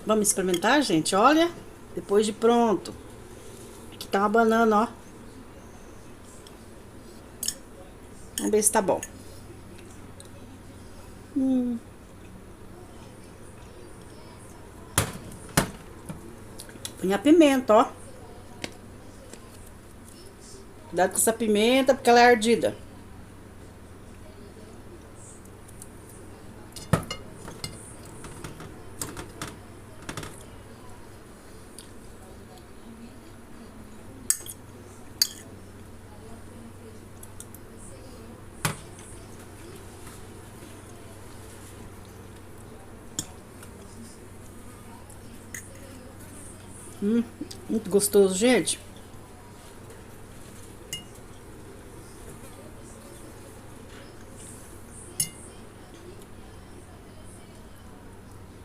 Vamos experimentar, gente? Olha, depois de pronto. Aqui tá uma banana, ó. Vamos ver se tá bom. Põe a pimenta, ó. Cuidado com essa pimenta, porque ela é ardida. Muito gostoso, gente.